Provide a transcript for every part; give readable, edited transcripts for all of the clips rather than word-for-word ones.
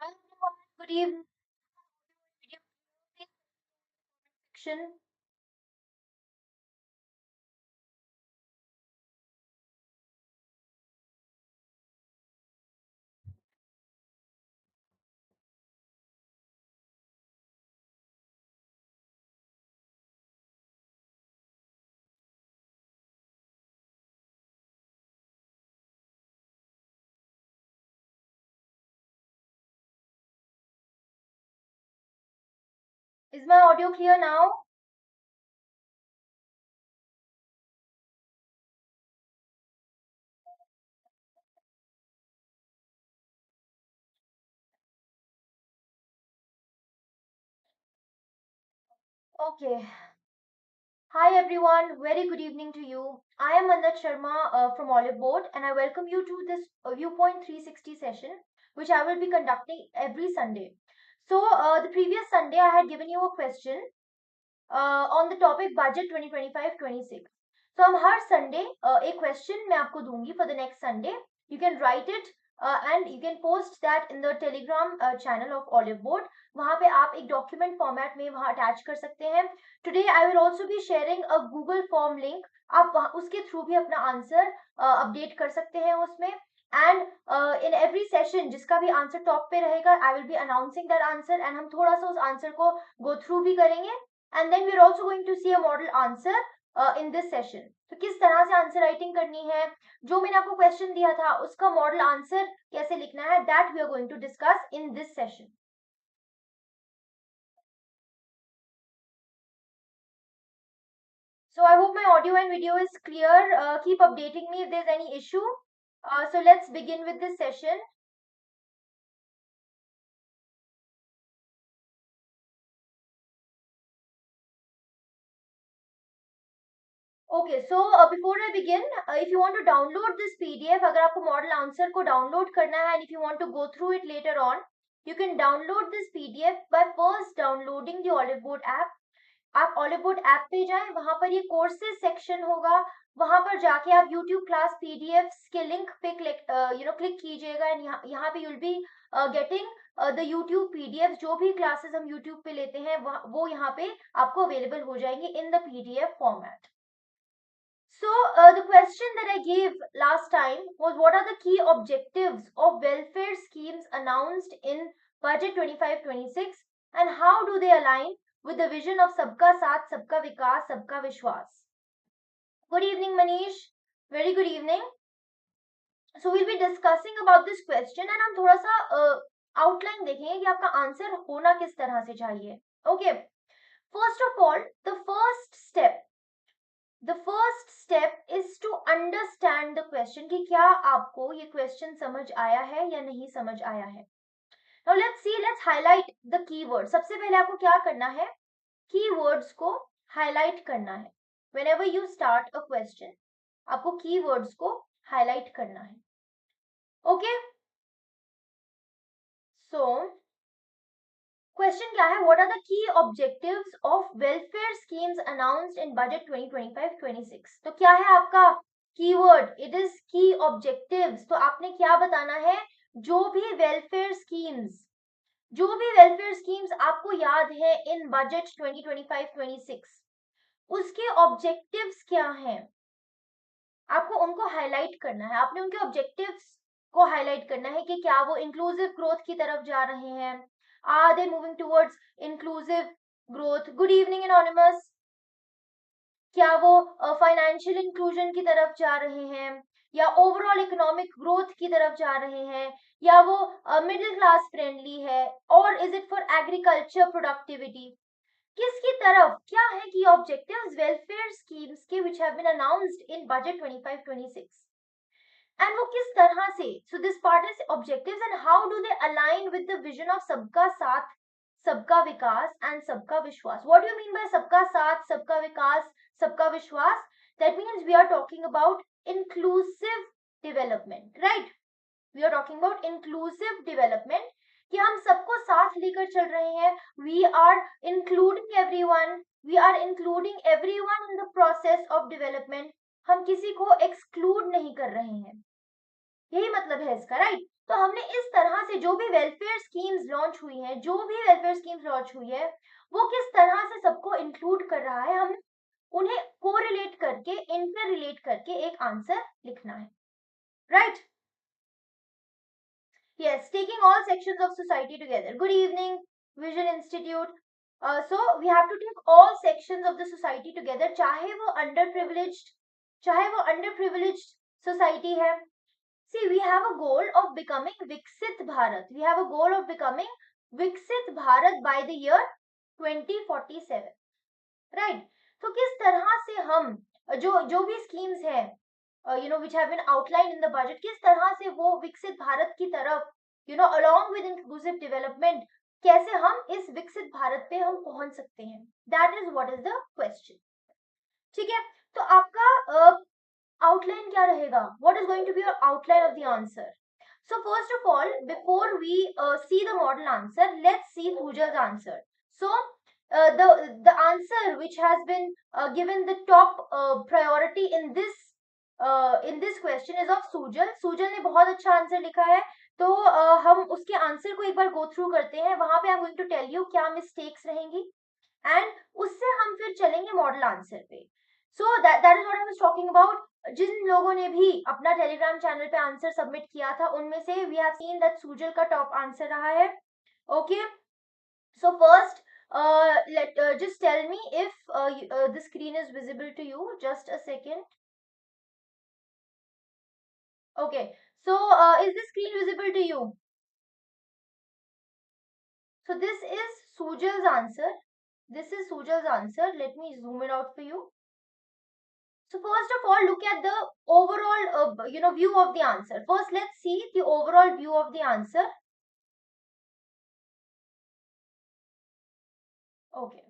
Hi everyone, good evening. Section. Is my audio clear now? Okay. Hi everyone, very good evening to you. I am Mandat Sharma from Oliveboard and I welcome you to this Viewpoint 360 session, which I will be conducting every Sunday. So, the previous Sunday I had given you a question on the topic budget 2025-26. So हम हर Sunday एक question मैं आपको दूंगी for the next Sunday. You can write it and you can post that in the Telegram channel of Oliveboard. वहाँ पे आप एक document format में वहाँ अटैच कर सकते हैं. Today I will also be sharing a Google form link. आप उसके थ्रू भी अपना आंसर अपडेट कर सकते हैं उसमें. And in every session जिसका भी आंसर टॉप पे रहेगा, I will be announcing that answer and हम थोड़ा सा उस आंसर को go through भी करेंगे. And then we're also going to see a model answer in this session. तो किस तरह से आंसर राइटिंग करनी है, जो मैंने आपको क्वेश्चन दिया था उसका मॉडल आंसर कैसे लिखना है, that we are going to discuss in this session. So I hope my audio and video is clear. Keep updating me if there's any issue. So let's begin with this session. Okay, so before I begin, if you want to download this PDF, अगर आपको model answer को download करना है and if you want to go through it later on, you can download this PDF by first downloading the Oliveboard app. आप Oliveboard app पे जाएं, वहां पर ये courses section होगा, वहां पर जाके आप YouTube class PDFs के link पे click कीजिएगा and यहाँ पे you'll be getting the YouTube PDFs. जो भी classes हम YouTube पे लेते हैं वो यहाँ पे आपको available हो जाएंगे in the PDF format. So, the question that I gave last time was, what are the key objectives of welfare schemes announced in Budget 25-26 and how do they align with the vision of Sabka Saath, Sabka Vikas, Sabka Vishwas? Good evening, Manish. Very good evening. So, we'll be discussing about this question and हम थोड़ा सा outline देखेंगे कि आपका answer होना किस तरह से चाहिए. Okay. First of all, the first step is to understand the question कि क्या आपको ये question समझ आया है या नहीं समझ आया है. Now let's highlight the keywords. सबसे पहले आपको क्या करना है, keywords को highlight करना है. Whenever you start a question, आपको keywords को highlight करना है. Okay? So, question क्या है, what are the key objectives of welfare schemes announced in budget 2025-26? तो क्या है आपका कीवर्ड, इट इज की ऑब्जेक्टिव्स. तो आपने क्या बताना है, जो भी वेलफेयर स्कीम्स आपको याद है इन बजट 2025-26 उसके ऑब्जेक्टिव्स क्या हैं, आपको उनको हाईलाइट करना है. आपने उनके ऑब्जेक्टिव्स को हाईलाइट करना है कि क्या वो इंक्लूसिव ग्रोथ की तरफ जा रहे हैं. Are they moving towards inclusive growth? Good evening, Anonymous. क्या वो फाइनेंशियल इंक्लूजन की तरफ जा रहे हैं या ओवरऑल इकोनॉमिक ग्रोथ की तरफ जा रहे हैं या वो मिडिल क्लास फ्रेंडली है और is it for agriculture productivity. किसकी तरफ, क्या है की ऑब्जेक्टिव्स वेलफेयर स्कीम्स के which have been announced in budget 25-26 and वो किस तरह से, so this part is objectives and how do they align with the vision of सबका साथ सबका विकास and सबका विश्वास. What do you mean by सबका साथ सबका विकास सबका विश्वास? That means we are talking about inclusive development, right? We are talking about inclusive development कि हम सबको साथ लेकर चल रहे हैं. We are including everyone. We are including everyone in the process of development. हम किसी को exclude नहीं कर रहे हैं. यही मतलब है इसका, राइट? तो हमने इस तरह से जो भी वेलफेयर स्कीम्स लॉन्च हुई हैं, जो भी वेलफेयर स्कीम्स लॉन्च हुई है, वो किस तरह से सबको इंक्लूड कर रहा है, हम उन्हें कोरिलेट करके, इंटर रिलेट करके एक आंसर लिखना है, right? Yes, taking all sections of society together. Good evening, Vision Institute. So we have to take all sections of the society together, चाहे वो underprivileged society है. See, we have a goal of becoming Viksit Bharat. We have a goal of becoming Viksit Bharat by the year 2047. Right? तो किस तरह से हम जो भी schemes हैं, which have been outlined in the budget, किस तरह से वो विकसित भारत की तरफ, along with inclusive development, कैसे हम इस विकसित भारत पे हम पहुंच सकते हैं? That is what is the question. ठीक है? तो आपका outline क्या रहेगा? What is going to be your outline of the answer? So first of all, before we see the model answer, let's see Puja's answer. So the answer which has been given the top priority in this question is of Sujal. Sujal ने बहुत अच्छा answer लिखा है, तो हम उसके answer को एक बार गो थ्रू करते हैं. वहां पे I'm going to tell you क्या मिस्टेक्स रहेंगी एंड उससे हम फिर चलेंगे मॉडल आंसर पे. So that is what I was talking about. जिन लोगों ने भी अपना टेलीग्राम चैनल पे आंसर सबमिट किया था, उनमें से we have seen that Sujal का टॉप आंसर रहा है. Okay, so first just tell me if the screen is visible to you. Just a second. Okay, so is the screen visible to you? So this is Sujal's answer. This is Sujal's answer. Let me zoom it out for you. So first of all, look at the overall view of the answer. First, let's see the overall view of the answer. Okay.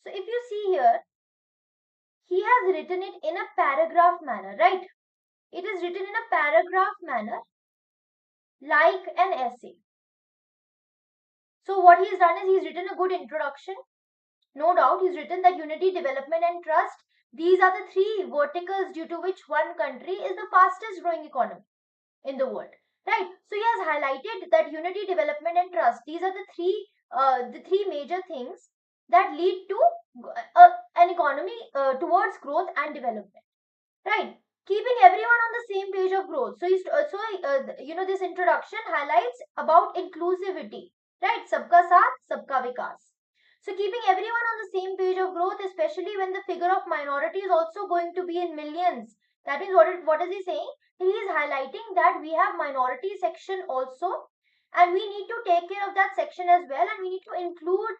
So if you see here, he has written it in a paragraph manner, right? It is written in a paragraph manner like an essay. So what he has done is he's written a good introduction. No doubt, he's written that unity, development and trust, these are the three verticals due to which one country is the fastest growing economy in the world, right? So he has highlighted that unity, development and trust, these are the three major things that lead to an economy towards growth and development, right? Keeping everyone on the same page of growth. So this introduction highlights about inclusivity, right? Sabka saath sabka vikas. So keeping everyone on the same page of growth, especially when the figure of minority is also going to be in millions. That is what is he saying? He is highlighting that we have minority section also, and we need to take care of that section as well, and we need to include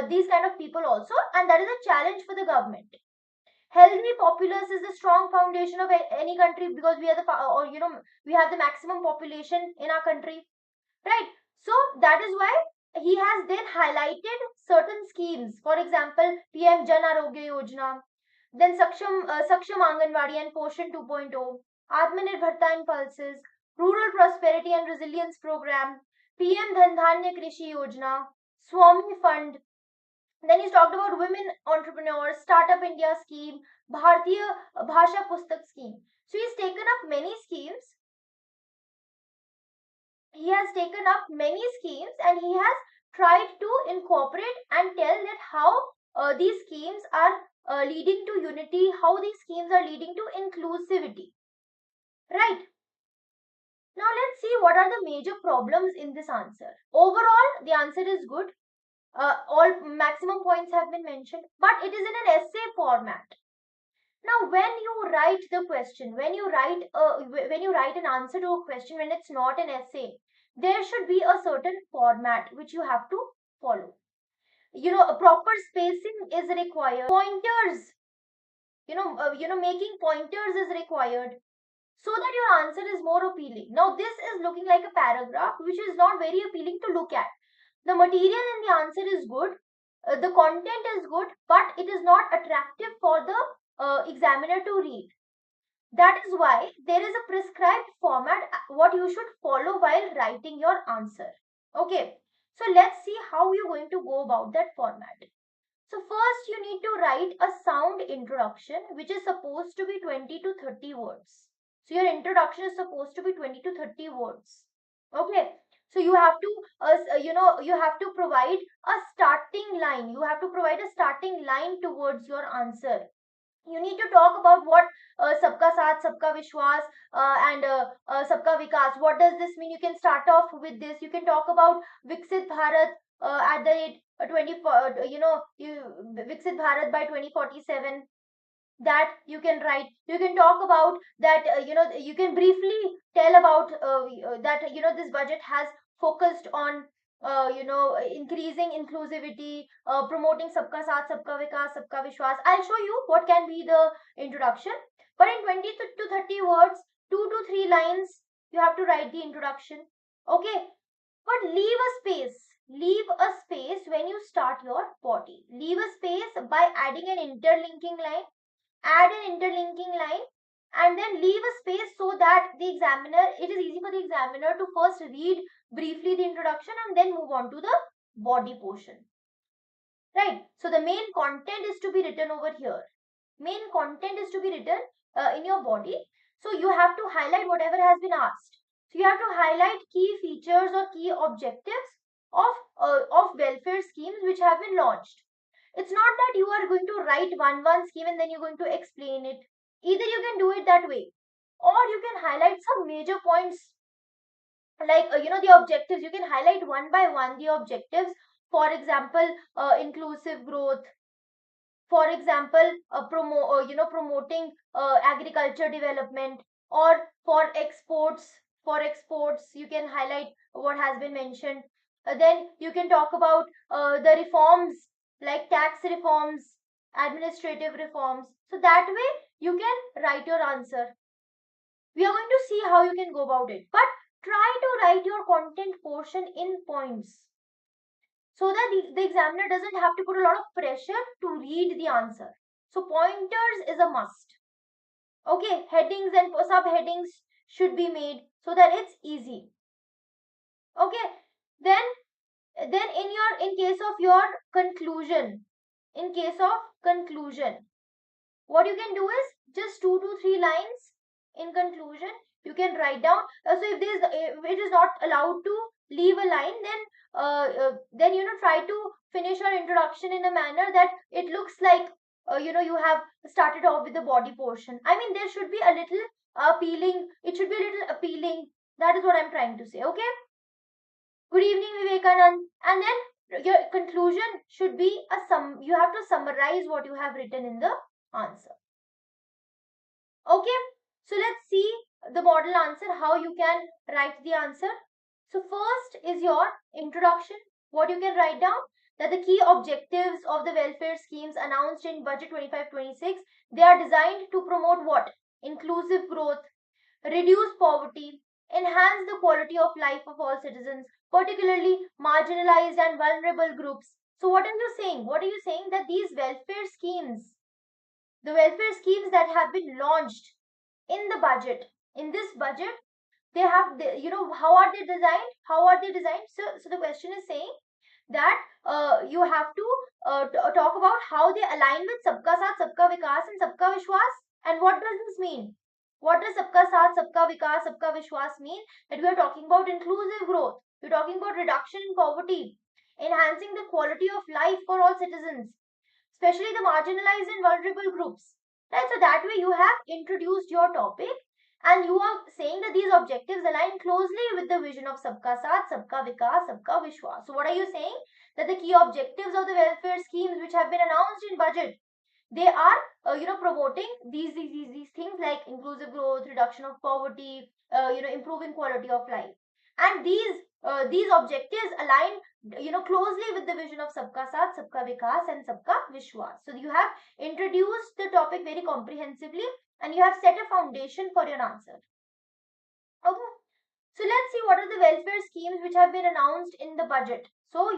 these kind of people also, and that is a challenge for the government. Healthy populace is the strong foundation of any country, because we are we have the maximum population in our country, right? So that is why he has then highlighted certain schemes. For example, PM Jan Arogya Yojana, then Saksham Anganwadi and Poshan 2.0, Atmanirbharta Impulses, Rural Prosperity and Resilience Program, PM Dhandhanya Krishi Yojana, Swami Fund. Then he's talked about women entrepreneurs, Startup India scheme, Bharatiya Bhasha Pustak scheme. So he's taken up many schemes. He has taken up many schemes and he has tried to incorporate and tell that how these schemes are leading to unity, how these schemes are leading to inclusivity, right? Now let's see what are the major problems in this answer. Overall, the answer is good. All maximum points have been mentioned, but it is in an essay format. Now, when you write the question, when you write an answer to a question, when it's not an essay, there should be a certain format which you have to follow. A proper spacing is required. Pointers, making pointers is required so that your answer is more appealing. Now, this is looking like a paragraph which is not very appealing to look at. The material in the answer is good, the content is good, but it is not attractive for the examiner to read. That is why there is a prescribed format what you should follow while writing your answer. Okay, so let's see how you're going to go about that format. So first you need to write a sound introduction which is supposed to be 20 to 30 words. So your introduction is supposed to be 20 to 30 words. Okay. So you have to, you have to provide a starting line. You have to provide a starting line towards your answer. You need to talk about what sabka saath, sabka vishwas, and sabka vikas. What does this mean? You can start off with this. You can talk about Viksit Bharat at the rate 24, Viksit Bharat by 2047. That you can write. You can talk about that. You can briefly tell about that. This budget has focused on increasing inclusivity, promoting sabka saath, sabka vikas, sabka vishwas. I'll show you what can be the introduction. But in 20 to 30 words, 2 to 3 lines, you have to write the introduction. Okay, but leave a space. Leave a space when you start your body. Leave a space by adding an interlinking line. Add an interlinking line and then leave a space so that it is easy for the examiner to first read briefly the introduction and then move on to the body portion. Right. So the main content is to be written over here. Main content is to be written in your body. So you have to highlight whatever has been asked. So you have to highlight key features or key objectives of welfare schemes which have been launched. It's not that you are going to write one scheme and then you're going to explain it. Either you can do it that way, or you can highlight some major points like the objectives. You can highlight one by one the objectives. For example, inclusive growth. For example, promoting agriculture development, or for exports. For exports, you can highlight what has been mentioned. Then you can talk about the reforms like tax reforms, administrative reforms. So that way you can write your answer. We are going to see how you can go about it, but try to write your content portion in points so that the examiner doesn't have to put a lot of pressure to read the answer. So pointers is a must. Okay, headings and subheadings should be made so that it's easy. Okay, then in case of your conclusion, what you can do is just 2 to 3 lines in conclusion you can write down. So if it is not allowed to leave a line, then try to finish your introduction in a manner that it looks like you have started off with the body portion. I mean, there should be a little appealing. It should be a little appealing. That is what I'm trying to say. Okay. Good evening, Vivekanand. And then your conclusion should be you have to summarize what you have written in the answer. Okay, so let's see the model answer, how you can write the answer. So first is your introduction. What you can write down, that the key objectives of the welfare schemes announced in budget 25-26, they are designed to promote what? Inclusive growth, reduce poverty, enhance the quality of life of all citizens, particularly marginalized and vulnerable groups. So what are you saying? What are you saying? That these welfare schemes, the welfare schemes that have been launched in the budget, in this budget, they have, how are they designed? So the question is saying that you have to talk about how they align with sabka saath, sabka vikas and sabka vishwas. And what does this mean? What does sabka saath, sabka vikas, sabka vishwas mean? That we are talking about inclusive growth, we're talking about reduction in poverty, enhancing the quality of life for all citizens, especially the marginalized and vulnerable groups. Right? So that way you have introduced your topic and you are saying that these objectives align closely with the vision of Sabka Saath, Sabka Vikas, Sabka Vishwas. So what are you saying? That the key objectives of the welfare schemes which have been announced in budget, They are promoting these things like inclusive growth, reduction of poverty, improving quality of life. And these objectives align closely with the vision of Sabka Saath, Sabka Vikas, and Sabka Vishwas. So you have introduced the topic very comprehensively, and you have set a foundation for your answer. Okay. So let's see what are the welfare schemes which have been announced in the budget. So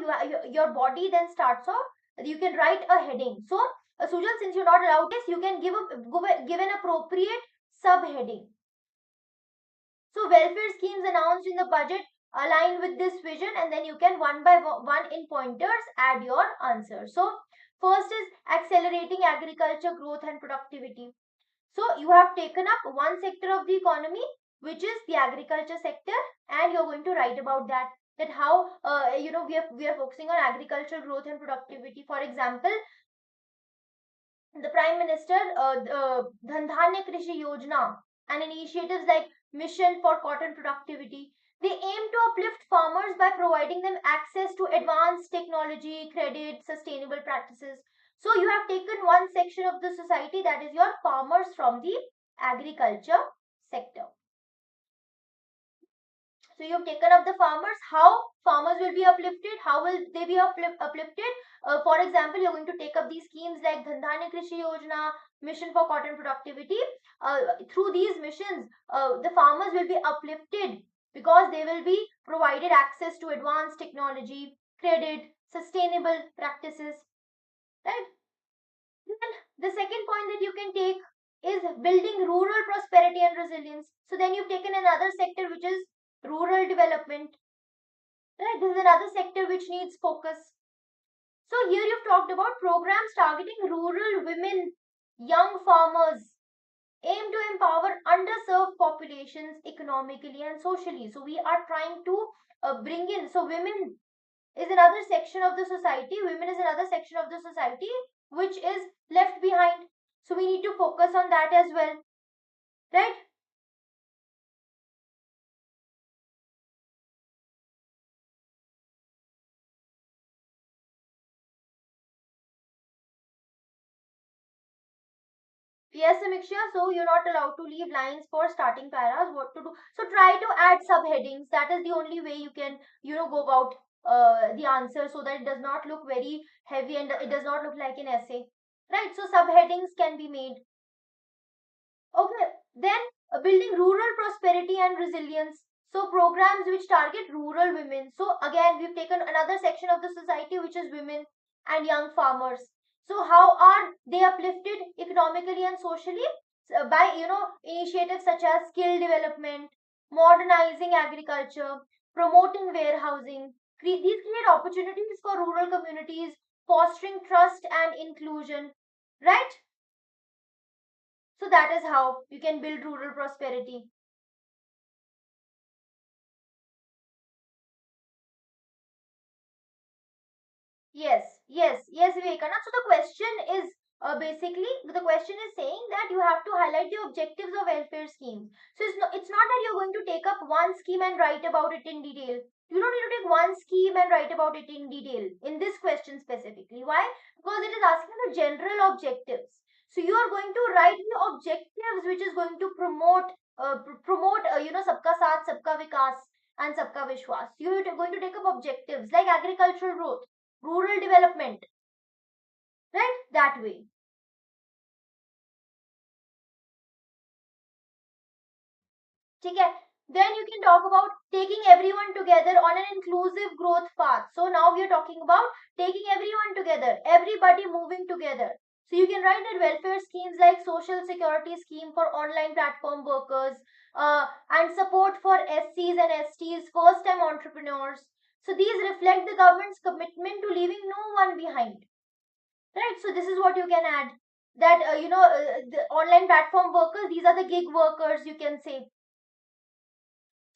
your body then starts off. You can write a heading. So Sujal, since you're not allowed this, you can give an appropriate subheading. So welfare schemes announced in the budget align with this vision, and then you can one by one in pointers add your answer. So first is accelerating agriculture growth and productivity. So you have taken up one sector of the economy, which is the agriculture sector, and you're going to write about that. That how we are focusing on agricultural growth and productivity. For example, the Prime Minister, Dhandhanya Krishi Yojana, and initiatives like Mission for Cotton Productivity. They aim to uplift farmers by providing them access to advanced technology, credit, sustainable practices. So you have taken one section of the society, that is your farmers from the agriculture sector. So you've taken up the farmers, how farmers will be uplifted, how will they be uplifted? For example, you're going to take up these schemes like Dhandhanya Krishi Yojana, Mission for Cotton Productivity. Through these missions, the farmers will be uplifted because they will be provided access to advanced technology, credit, sustainable practices, right? Then the second point that you can take is building rural prosperity and resilience. So then you've taken another sector, which is rural development. Right, this is another sector which needs focus. So here you've talked about programs targeting rural women, young farmers, aim to empower underserved populations economically and socially. So we are trying to bring in, so women is another section of the society, women is another section of the society which is left behind. So we need to focus on that as well, right? Yes, Samiksha, so you're not allowed to leave lines for starting paras, what to do. So try to add subheadings. That is the only way you can, go about the answer so that it does not look very heavy and it does not look like an essay. Right, so subheadings can be made. Okay, then building rural prosperity and resilience. So programs which target rural women. So again, we've taken another section of the society which is women and young farmers. So how are they uplifted economically and socially? By initiatives such as skill development, modernizing agriculture, promoting warehousing. These create opportunities for rural communities, fostering trust and inclusion. Right? So that is how you can build rural prosperity. Yes, Vivekanand. So the question is basically the question is saying that you have to highlight the objectives of welfare schemes. So it's not that you're going to take up one scheme and write about it in detail. You don't need to take one scheme and write about it in detail in this question specifically. Why? Because it is asking the general objectives. So you are going to write the objectives which is going to promote Sabka Saath, Sabka Vikas, and Sabka Vishwas. You're going to take up objectives like agricultural growth, rural development, right? That way. Okay. Then you can talk about taking everyone together on an inclusive growth path. So now we are talking about taking everyone together, everybody moving together. So you can write that welfare schemes like social security scheme for online platform workers, and support for SCs and STs, first time entrepreneurs. So these reflect the government's commitment to leaving no one behind. Right, so this is what you can add, that the online platform workers, these are the gig workers, you can say.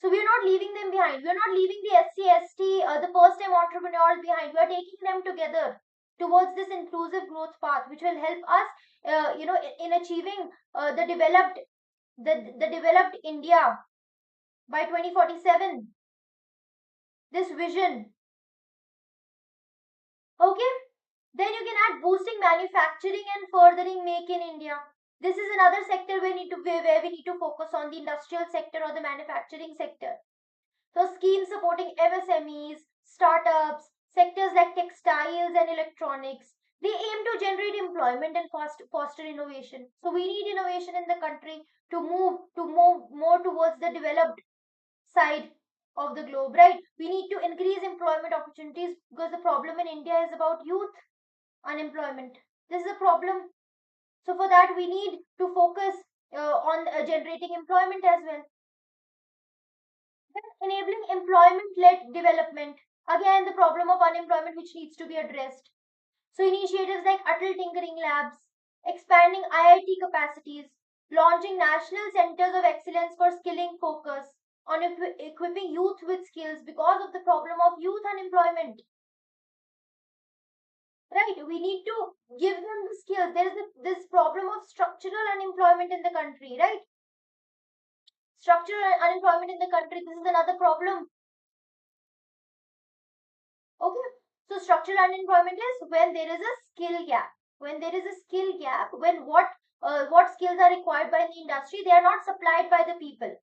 So we are not leaving them behind, we are not leaving the SC ST, the first time entrepreneurs behind. We are taking them together towards this inclusive growth path which will help us in achieving the developed India by 2047, this vision. Okay, Then you can add boosting manufacturing and furthering Make in India. This is another sector where we need to focus on the industrial sector or the manufacturing sector. So schemes supporting MSMEs, startups, sectors like textiles and electronics. They aim to generate employment and foster innovation. So we need innovation in the country to move more towards the developed side of the globe, right? We need to increase employment opportunities because the problem in India is about youth unemployment. This is a problem. So for that, we need to focus on generating employment as well. Then enabling employment-led development. Again, the problem of unemployment which needs to be addressed. So initiatives like Atal Tinkering Labs, expanding IIT capacities, launching national centers of excellence for skilling focus on equipping youth with skills because of the problem of youth unemployment. Right, we need to give them the skills. There is this problem of structural unemployment in the country, right? Structural unemployment in the country, this is another problem. Okay, so structural unemployment is when there is a skill gap. When there is a skill gap, when what skills are required by the industry, they are not supplied by the people.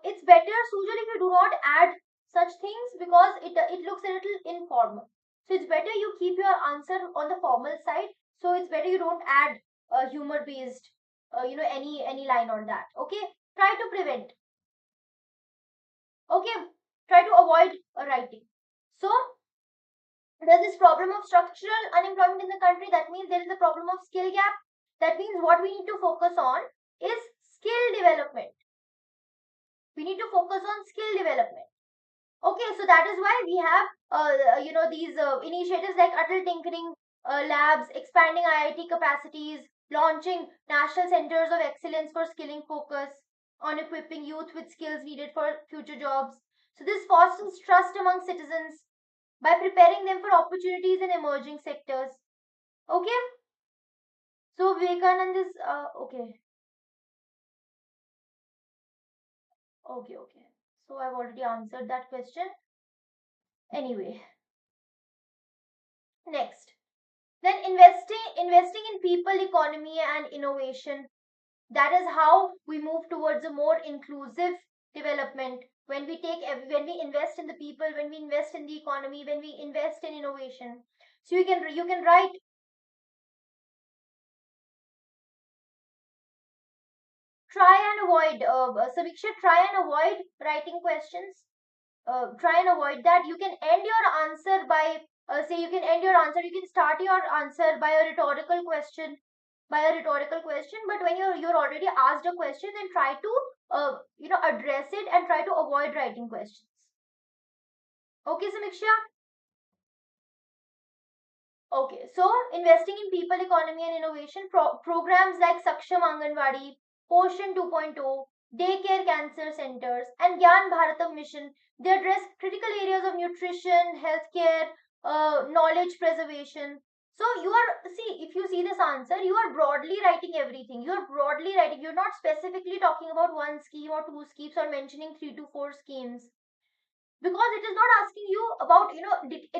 It's better, Sujal, if you do not add such things because it looks a little informal. So it's better you keep your answer on the formal side. So it's better you don't add humor based, any line on that. Okay, try to prevent. Okay, try to avoid writing. So there's this problem of structural unemployment in the country. That means there is a problem of skill gap. That means what we need to focus on is skill development. We need to focus on skill development. Okay, so that is why we have these initiatives like Atal Tinkering Labs, expanding IIT capacities, launching national centers of excellence for skilling focus on equipping youth with skills needed for future jobs. So this fosters trust among citizens by preparing them for opportunities in emerging sectors. Okay, so Vivekanand is okay. So I've already answered that question. Anyway, next. Then investing in people, economy, and innovation. That is how we move towards a more inclusive development. When we invest in the people, when we invest in the economy, when we invest in innovation. So you can write. Try and avoid, Samiksha, try and avoid writing questions. Try and avoid that. You can end your answer by, say, you can end your answer, you can start your answer by a rhetorical question. But when you're already asked a question, then try to address it and try to avoid writing questions. Okay, Samiksha? Okay, so investing in people, economy, and innovation programs like Saksham Anganwadi, Poshan 2.0, daycare cancer centers, and Gyan Bharatam mission, they address critical areas of nutrition, healthcare, knowledge preservation. So if you see this answer, you are broadly writing everything. You are broadly writing. You're not specifically talking about one scheme or two schemes or mentioning 3 to 4 schemes, because it is not asking you about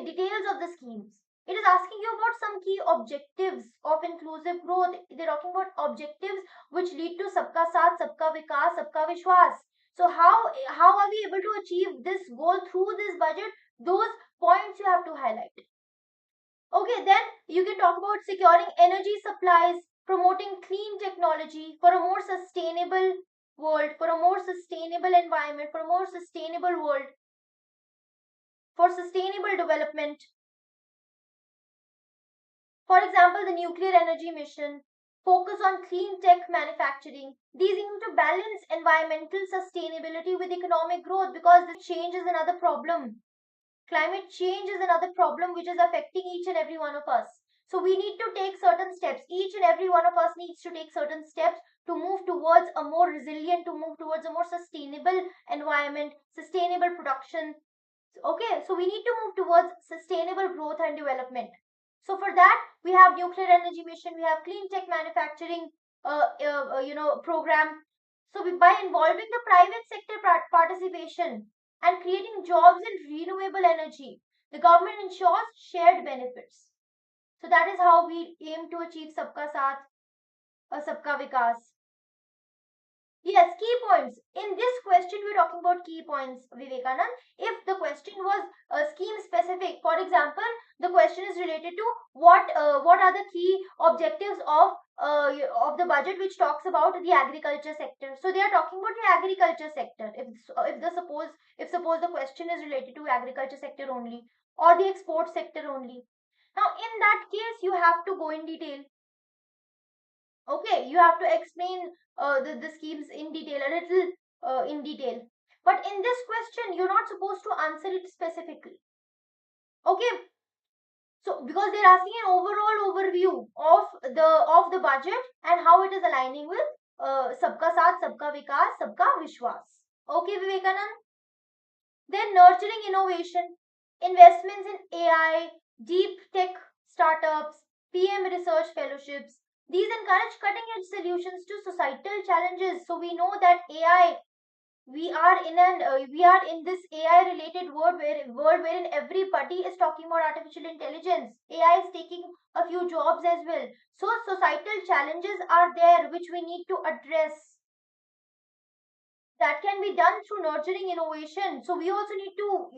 details of the schemes. It is asking you about some key objectives of inclusive growth. They're talking about objectives which lead to sabka saath, sabka vikas, sabka vishwas. So how are we able to achieve this goal through this budget? Those points you have to highlight. Okay, then you can talk about securing energy supplies, promoting clean technology for a more sustainable world, for a more sustainable environment, for a more sustainable world, for sustainable development. For example, the nuclear energy mission, focus on clean tech manufacturing. These aim to balance environmental sustainability with economic growth, because this change is another problem. Climate change is another problem which is affecting each and every one of us. So we need to take certain steps. Each and every one of us needs to take certain steps to move towards a more resilient, to move towards a more sustainable environment, sustainable production. Okay, so we need to move towards sustainable growth and development. So for that, we have nuclear energy mission, we have clean tech manufacturing, program. So by involving the private sector participation, and creating jobs in renewable energy. The government ensures shared benefits. So that is how we aim to achieve Sabka Saath, Sabka Vikas. Yes, key points. In this question, we're talking about key points, Vivekanand. If the question was scheme specific, for example, the question is related to what are the key objectives of the budget, which talks about the agriculture sector. So they are talking about the agriculture sector. If the question is related to agriculture sector only or the export sector only. Now, in that case, you have to go in detail. Okay, you have to explain the schemes in detail, a little in detail. But in this question, you're not supposed to answer it specifically. Okay, so because they're asking an overall overview of the budget and how it is aligning with Sabka Saath, Sabka Vikas, Sabka Vishwas. Okay, Vivekanand. Then nurturing innovation, investments in AI, deep tech startups, PM research fellowships. These encourage cutting edge solutions to societal challenges. So we know that AI, we are in this AI related world wherein everybody is talking about artificial intelligence. AI is taking a few jobs as well. So societal challenges are there which we need to address. That can be done through nurturing innovation. So we also need to,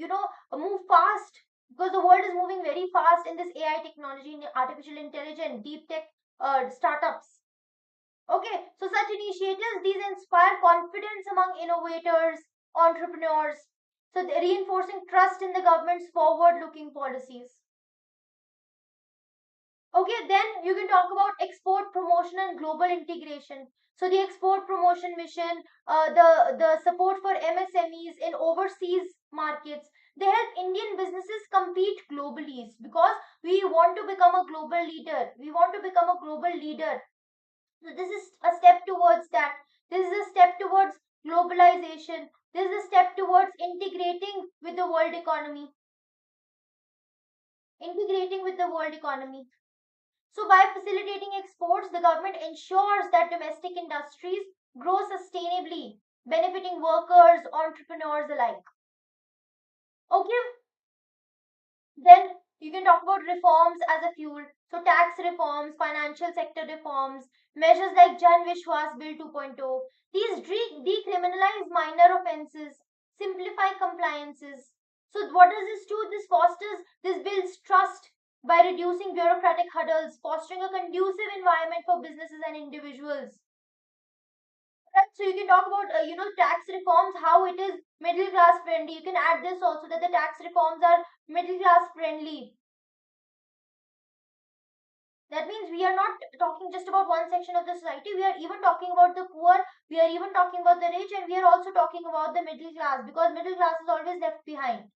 move fast because the world is moving very fast in this AI technology, in artificial intelligence, deep tech startups. Okay, so such initiatives, these inspire confidence among innovators, entrepreneurs. So they're reinforcing trust in the government's forward-looking policies. Okay, then you can talk about export promotion and global integration. So the export promotion mission, the support for MSMEs in overseas markets, they help Indian businesses compete globally because we want to become a global leader. We want to become a global leader. So this is a step towards that. This is a step towards globalization. This is a step towards integrating with the world economy. Integrating with the world economy. So, by facilitating exports, the government ensures that domestic industries grow sustainably, benefiting workers, entrepreneurs alike. Okay, then you can talk about reforms as a fuel. So, tax reforms, financial sector reforms, measures like Jan Vishwas Bill 2.0. These decriminalize minor offences, simplify compliances. So, what does this do? This builds trust by reducing bureaucratic hurdles, fostering a conducive environment for businesses and individuals. Right, so you can talk about tax reforms, how it is middle class friendly. You can add this also that the tax reforms are middle class friendly. That means we are not talking just about one section of the society. We are even talking about the poor. We are even talking about the rich, and we are also talking about the middle class because middle class is always left behind.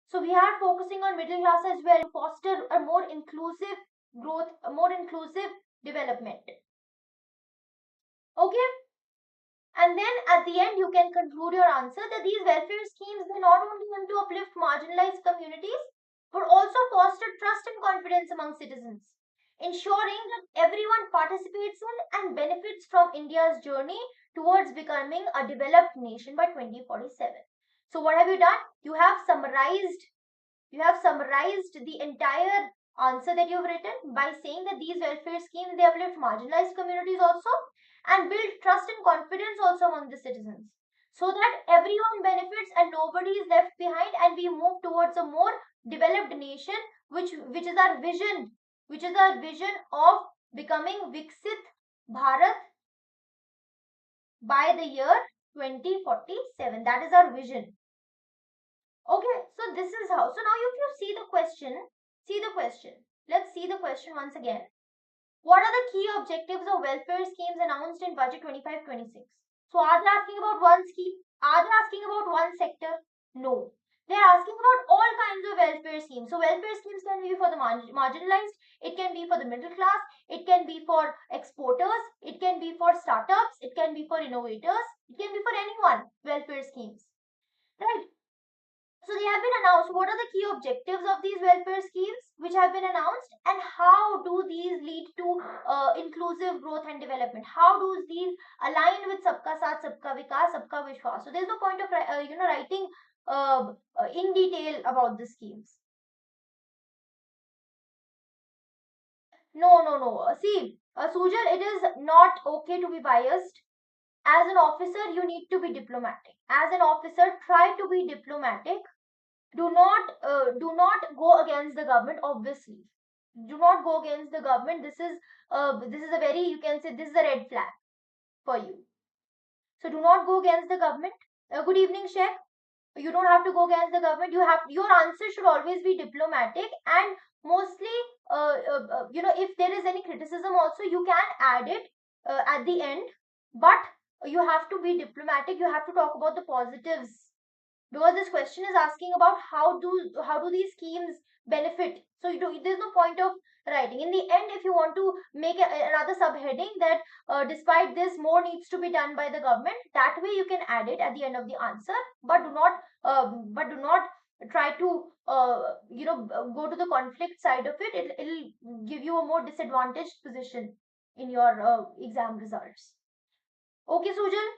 So we are focusing on middle class as well to foster a more inclusive growth, a more inclusive development. Okay. And then at the end, you can conclude your answer that these welfare schemes, they not only aim to uplift marginalized communities, but also foster trust and confidence among citizens, ensuring that everyone participates in and benefits from India's journey towards becoming a developed nation by 2047. So what have you done? You have summarized the entire answer that you've written by saying that these welfare schemes, they uplift marginalized communities also and build trust and confidence also among the citizens so that everyone benefits and nobody is left behind and we move towards a more developed nation which is our vision, of becoming Viksit Bharat by the year 2047. That is our vision. Okay, so this is how. So now if you see the question, Let's see the question once again. What are the key objectives of welfare schemes announced in Budget 25-26? So are they asking about one scheme? Are they asking about one sector? No. They are asking about all kinds of welfare schemes. So welfare schemes can be for the marginalized, it can be for the middle class, it can be for exporters, it can be for startups, it can be for innovators, it can be for anyone, welfare schemes. Right? So they have been announced. What are the key objectives of these welfare schemes which which have been announced, and how do these lead to inclusive growth and development? How do these align with Sabka Saath, Sabka Vikas, Sabka Vishwas? So there's no point of writing in detail about the schemes. No. See, Sujal, it is not okay to be biased. As an officer, you need to be diplomatic. As an officer, try to be diplomatic. Do not go against the government. Obviously, do not go against the government. This is a very, you can say, this is a red flag for you. So do not go against the government. Good evening, Sheikh. You don't have to go against the government. Your answer should always be diplomatic, and mostly if there is any criticism also, you can add it at the end, but you have to be diplomatic. You have to talk about the positives, because this question is asking about how do these schemes benefit. So there's no point of writing. In the end, if you want to make another subheading that despite this, more needs to be done by the government, that way you can add it at the end of the answer, but do not try to go to the conflict side of it. It'll give you a more disadvantaged position in your exam results. Okay, Sujal.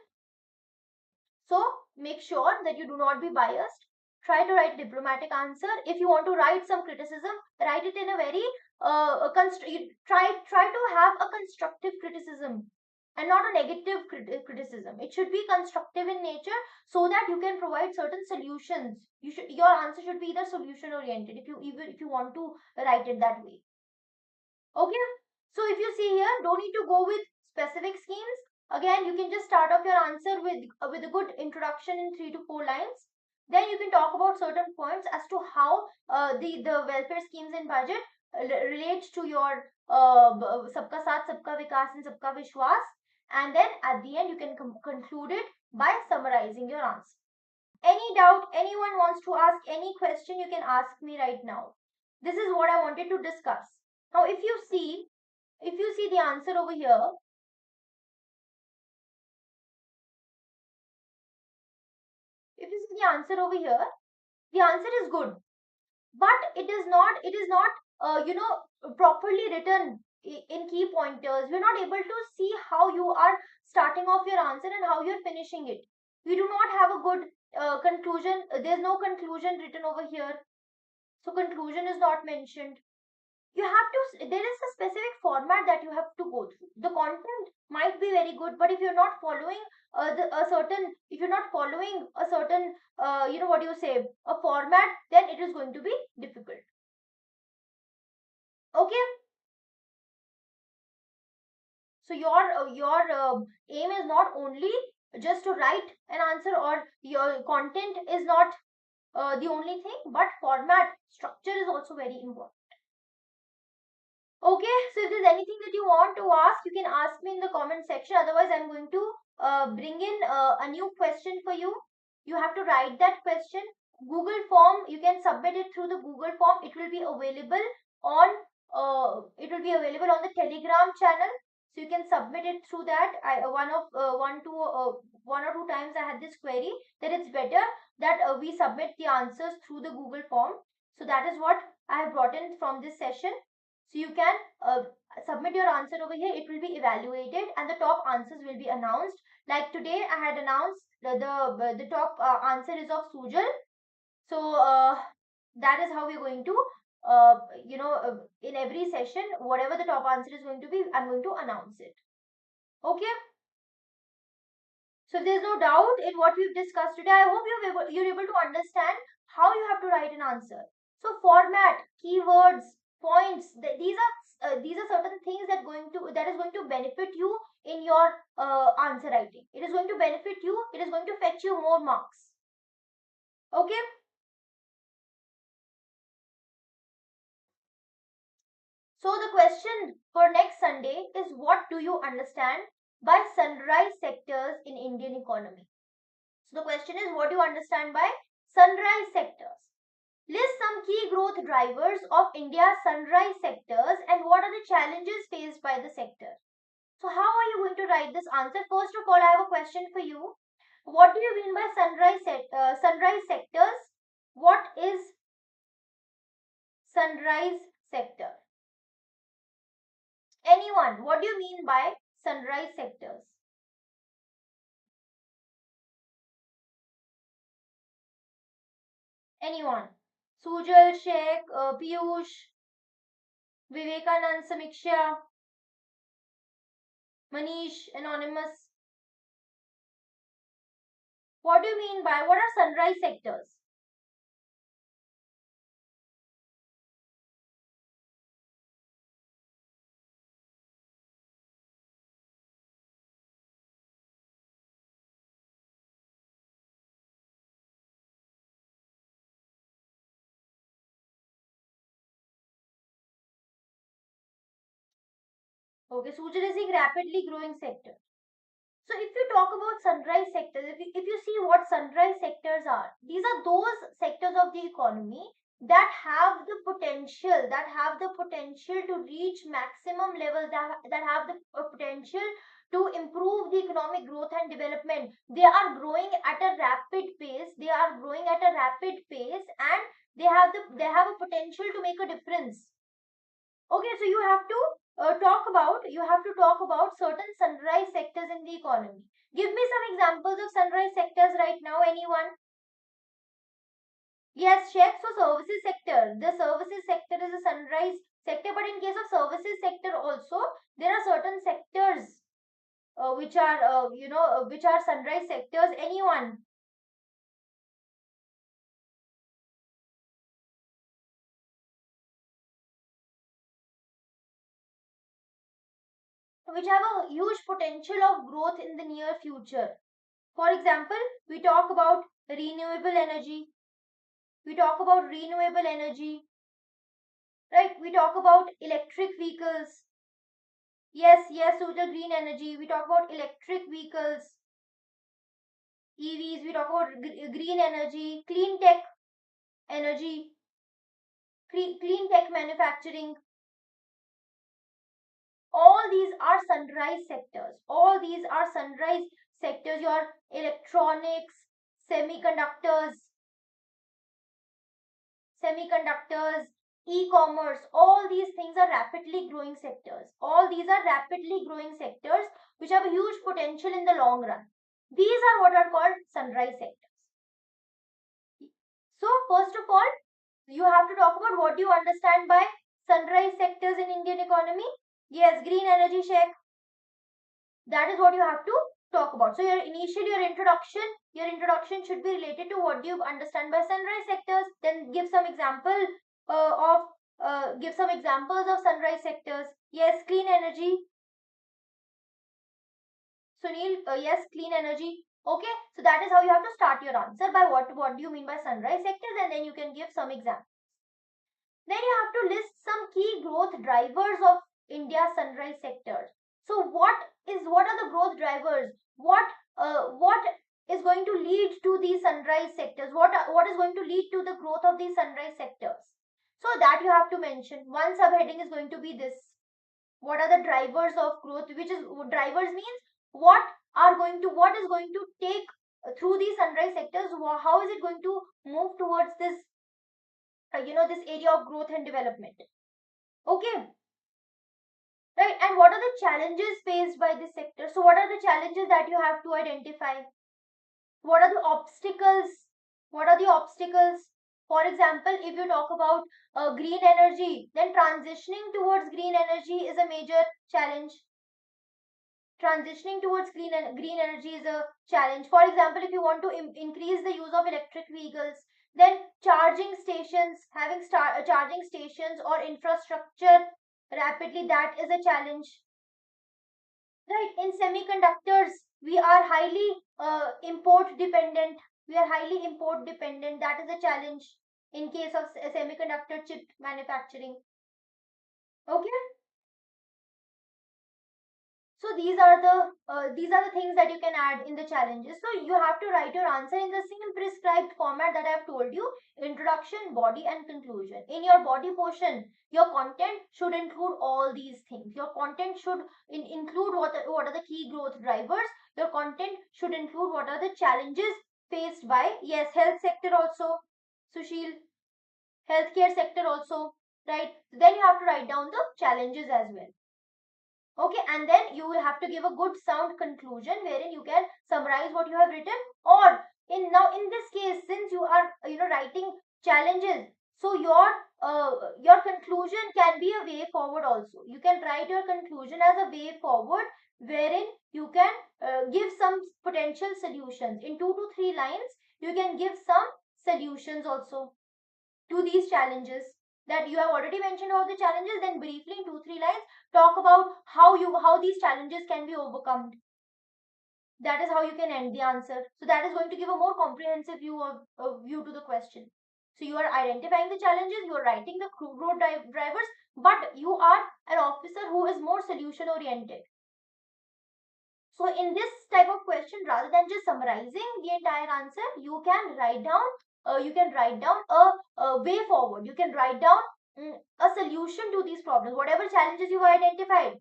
So make sure that you do not be biased. Try to write a diplomatic answer. If you want to write some criticism, write it in a very try to have a constructive criticism and not a negative criticism. It should be constructive in nature, so that you can provide certain solutions. Your answer should be either solution oriented, if you want to write it that way. Okay, so if you see here, don't need to go with specific schemes. Again, you can just start off your answer with a good introduction in 3 to 4 lines. Then you can talk about certain points as to how the welfare schemes in budget relates to your Sabka Saath, Sabka Vikas, and Sabka Vishwas. And then at the end, you can conclude it by summarizing your answer. Any doubt, anyone wants to ask any question, you can ask me right now. This is what I wanted to discuss. Now, if you see the answer over here, if you see the answer over here, the answer is good, but it is not properly written in key pointers. We're not able to see how you are starting off your answer and how you're finishing it. We do not have a good conclusion. There's no conclusion written over here, so conclusion is not mentioned. You have to, there is a specific format that you have to go through. The content might be very good, but if you're not following if you're not following a certain what do you say, a format, then it is going to be difficult. Okay, so your aim is not only just to write an answer, or your content is not the only thing, but format structure is also very important. Okay, so if there's anything that you want to ask, you can ask me in the comment section. Otherwise, I'm going to bring in a new question for you. You have to write that question. Google form, you can submit it through the Google form. It will be available on the Telegram channel. So you can submit it through that. One or two times I had this query that it's better that we submit the answers through the Google form. So that is what I have brought in from this session. So you can submit your answer over here. It will be evaluated and the top answers will be announced. Like today, I had announced the top answer is of Sujal. So that is how we're going to, in every session, whatever the top answer is going to be, I'm going to announce it. Okay. So if there's no doubt in what we've discussed today, I hope you're able to understand how you have to write an answer. So format, keywords, points, these are certain things that is going to benefit you in your answer writing. It is going to benefit you. It is going to fetch you more marks. Okay. So the question for next Sunday is, what do you understand by sunrise sectors in Indian economy? So the question is, what do you understand by sunrise sectors? List some key growth drivers of India's sunrise sectors and what are the challenges faced by the sector. So how are you going to write this answer? First of all, I have a question for you. What do you mean by sunrise sectors? What is sunrise sector. Anyone, what do you mean by sunrise sectors? Anyone? Sujal, Sheikh, Piyush, Vivekanand, Samiksha, Manish, Anonymous. What do you mean by, what are sunrise sectors? Okay, Sujal is a rapidly growing sector. So if you talk about sunrise sectors, if you see what sunrise sectors are, these are those sectors of the economy that have the potential to reach maximum levels, that have the potential to improve the economic growth and development. They are growing at a rapid pace. And they have a potential to make a difference. Okay, so you have to talk about certain sunrise sectors in the economy. Give me some examples of sunrise sectors right now. Anyone? Yes, check. So services sector. The services sector is a sunrise sector, but in case of services sector also, there are certain sectors which are sunrise sectors. Anyone? Which have a huge potential of growth in the near future. For example, we talk about renewable energy. We talk about renewable energy, right? We talk about electric vehicles. Yes, yes, so the green energy. We talk about electric vehicles, EVs. We talk about green energy, clean tech energy, clean tech manufacturing. All these are sunrise sectors. All these are sunrise sectors. Your electronics, semiconductors, semiconductors, e-commerce, all these things are rapidly growing sectors. All these are rapidly growing sectors which have a huge potential in the long run. These are what are called sunrise sectors. So first of all, you have to talk about what do you understand by sunrise sectors in Indian economy. Yes, green energy check. That is what you have to talk about. So your introduction should be related to what do you understand by sunrise sectors. Then give some examples of sunrise sectors. Yes, clean energy. Sunil, yes, clean energy. Okay, so that is how you have to start your answer by what do you mean by sunrise sectors, and then you can give some examples. Then you have to list some key growth drivers of India's sunrise sectors. So what are the growth drivers? What is going to lead to these sunrise sectors? What is going to lead to the growth of these sunrise sectors? So that you have to mention. One subheading is going to be this. What are the drivers of growth? Which is drivers means what is going to take through these sunrise sectors? How is it going to move towards this area of growth and development? Okay, right. And what are the challenges faced by this sector? So what are the challenges that you have to identify? What are the obstacles? For example, if you talk about green energy, then transitioning towards green energy is a major challenge. Transitioning towards green energy is a challenge. For example, if you want to increase the use of electric vehicles, then having charging stations or infrastructure rapidly, that is a challenge. Right, in semiconductors, we are highly import dependent. That is a challenge in case of semiconductor chip manufacturing. Okay. So these are the things that you can add in the challenges. So you have to write your answer in the same prescribed format that I have told you: introduction, body, and conclusion. In your body portion, your content should include all these things. Your content should include what are the key growth drivers. Your content should include what are the challenges faced by, yes, health sector also. Sushil, healthcare sector also. right? Then you have to write down the challenges as well. Okay, and then you will have to give a good sound conclusion wherein you can summarize what you have written. Or in this case, since you are writing challenges, so your conclusion can be a way forward also. You can write your conclusion as a way forward wherein you can give some potential solutions in 2 to 3 lines. You can give some solutions also to these challenges that you have already mentioned all the challenges. Then briefly in 2 3 lines talk about how these challenges can be overcome. That is how you can end the answer. So that is going to give a more comprehensive view to the question. So you are identifying the challenges, you are writing the road drivers, but you are an officer who is more solution oriented. So in this type of question, rather than just summarizing the entire answer, you can write down a way forward. You can write down a solution to these problems, whatever challenges you have identified.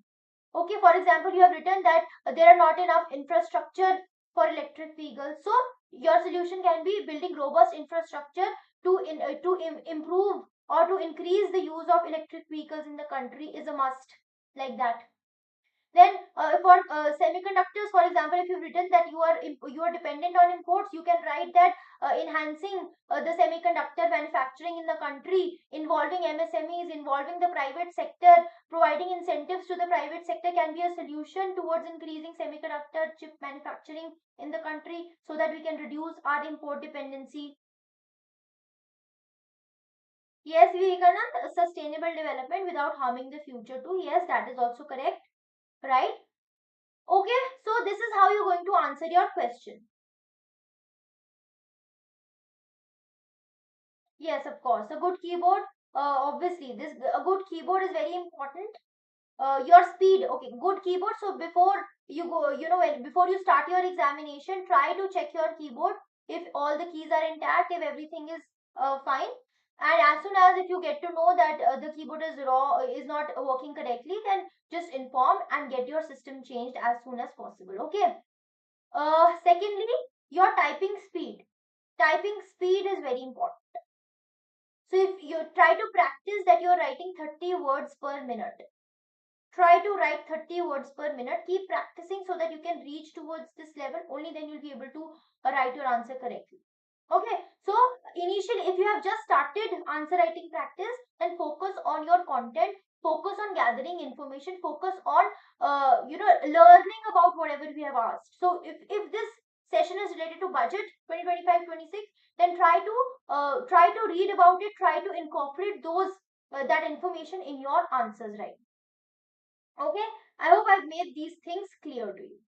Okay, for example, you have written that there are not enough infrastructure for electric vehicles. So your solution can be building robust infrastructure to improve or to increase the use of electric vehicles in the country is a must, like that. Then for semiconductors, for example, if you've written that you are dependent on imports, you can write that enhancing the semiconductor manufacturing in the country, involving MSMEs, involving the private sector, providing incentives to the private sector can be a solution towards increasing semiconductor chip manufacturing in the country so that we can reduce our import dependency. Yes, Vivekanand, sustainable development without harming the future too. Yes, that is also correct, right? Okay, so this is how you're going to answer your question. Yes, of course. A good keyboard, obviously, a good keyboard is very important. Your speed, okay, good keyboard. So before you go, before you start your examination, try to check your keyboard if all the keys are intact, if everything is fine. And as soon as if you get to know that the keyboard is not working correctly, then just inform and get your system changed as soon as possible. Okay. Secondly, your typing speed. Typing speed is very important. So if you try to practice that you're writing 30 words per minute, try to write 30 words per minute. Keep practicing so that you can reach towards this level. Only then you'll be able to write your answer correctly. Okay, so initially, if you have just started answer writing practice, then focus on your content, focus on gathering information, focus on learning about whatever we have asked. So if this session is related to budget 2025-26, then try to read about it, try to incorporate those that information in your answers, right? Okay, I hope I've made these things clear to you.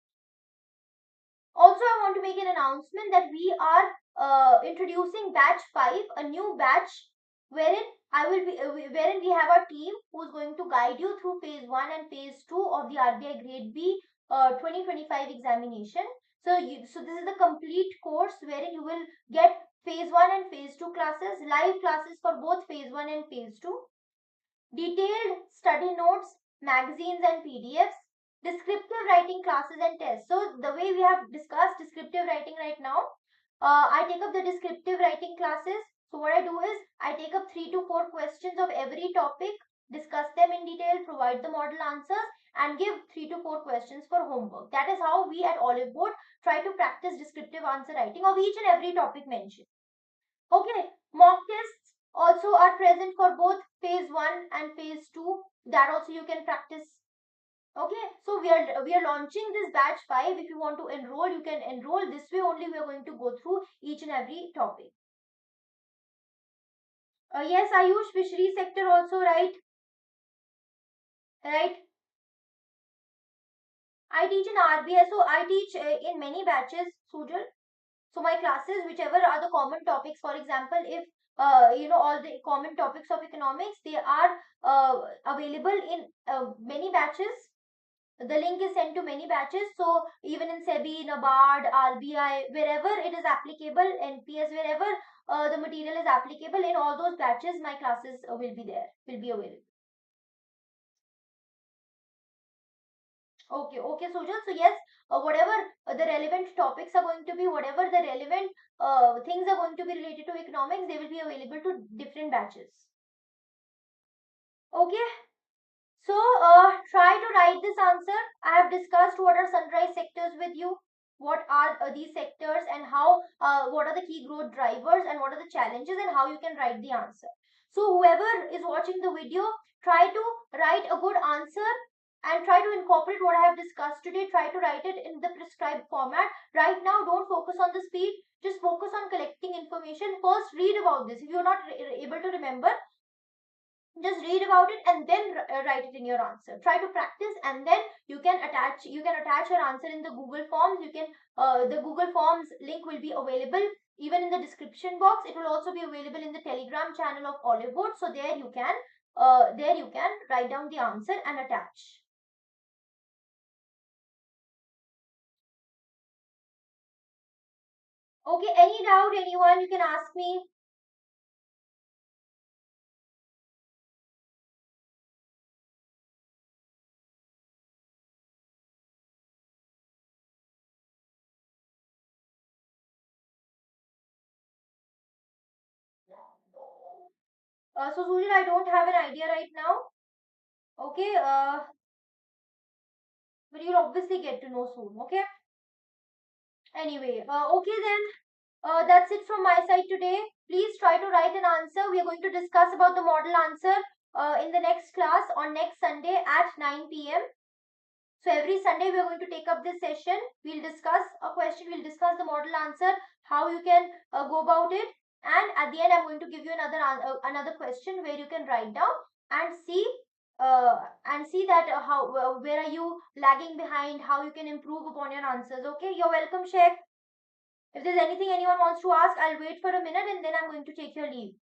Also, I want to make an announcement that we are introducing batch 5, a new batch wherein wherein we have a team who's going to guide you through phase 1 and phase 2 of the RBI grade B 2025 examination. So this is the complete course wherein you will get phase 1 and phase 2 classes, live classes for both phase 1 and phase 2, detailed study notes, magazines and PDFs, descriptive writing classes and tests. So the way we have discussed descriptive writing right now, I take up the descriptive writing classes. So what I do is I take up 3 to 4 questions of every topic, discuss them in detail, provide the model answers and give 3 to 4 questions for homework. That is how we at Oliveboard try to practice descriptive answer writing of each and every topic mentioned. Okay, mock tests also are present for both phase 1 and phase 2. That also you can practice. Okay, so we are launching this batch 5. If you want to enroll, you can enroll. This way only we are going to go through each and every topic. Yes, Ayush, fishery sector also, right? Right. I teach in RBI, so I teach in many batches, Sujal. So my classes, whichever are the common topics, for example, if all the common topics of economics, they are available in many batches. The link is sent to many batches. So even in SEBI, NABARD, RBI, wherever it is applicable, NPS, wherever the material is applicable, in all those batches, my classes will be there, will be available. Okay, okay, Sujal. So yes, whatever the relevant topics are going to be, whatever the relevant things are going to be related to economics, they will be available to different batches. Okay, so try to write this answer. I have discussed what are sunrise sectors with you, what are these sectors, and how what are the key growth drivers, and what are the challenges, and how you can write the answer. So whoever is watching the video, try to write a good answer and try to incorporate what I have discussed today. Try to write it in the prescribed format. Right now, don't focus on the speed. Just focus on collecting information. First, read about this. If you're not able to remember, just read about it and then write it in your answer. Try to practice, and then you can attach your answer in the Google Forms. You can the Google Forms link will be available even in the description box. It will also be available in the Telegram channel of Oliveboard. So there you can write down the answer and attach. Okay, any doubt, anyone, you can ask me. So Sujit, I don't have an idea right now. Okay, but you'll obviously get to know soon. Okay. Anyway, okay then. That's it from my side today. Please try to write an answer. We are going to discuss about the model answer in the next class on next Sunday at 9 p.m. So every Sunday we are going to take up this session. We'll discuss a question. We'll discuss the model answer, how you can go about it, and at the end I'm going to give you another question where you can write down and see that how where are you lagging behind, how you can improve upon your answers. Okay, you're welcome, Sheikh. If there's anything anyone wants to ask, I'll wait for a minute and then I'm going to take your leave.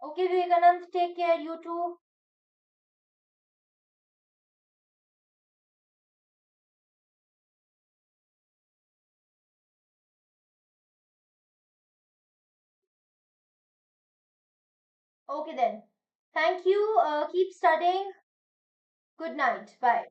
Okay, Vivekanand, take care. You too. Okay then. Thank you. Keep studying. Good night. Bye.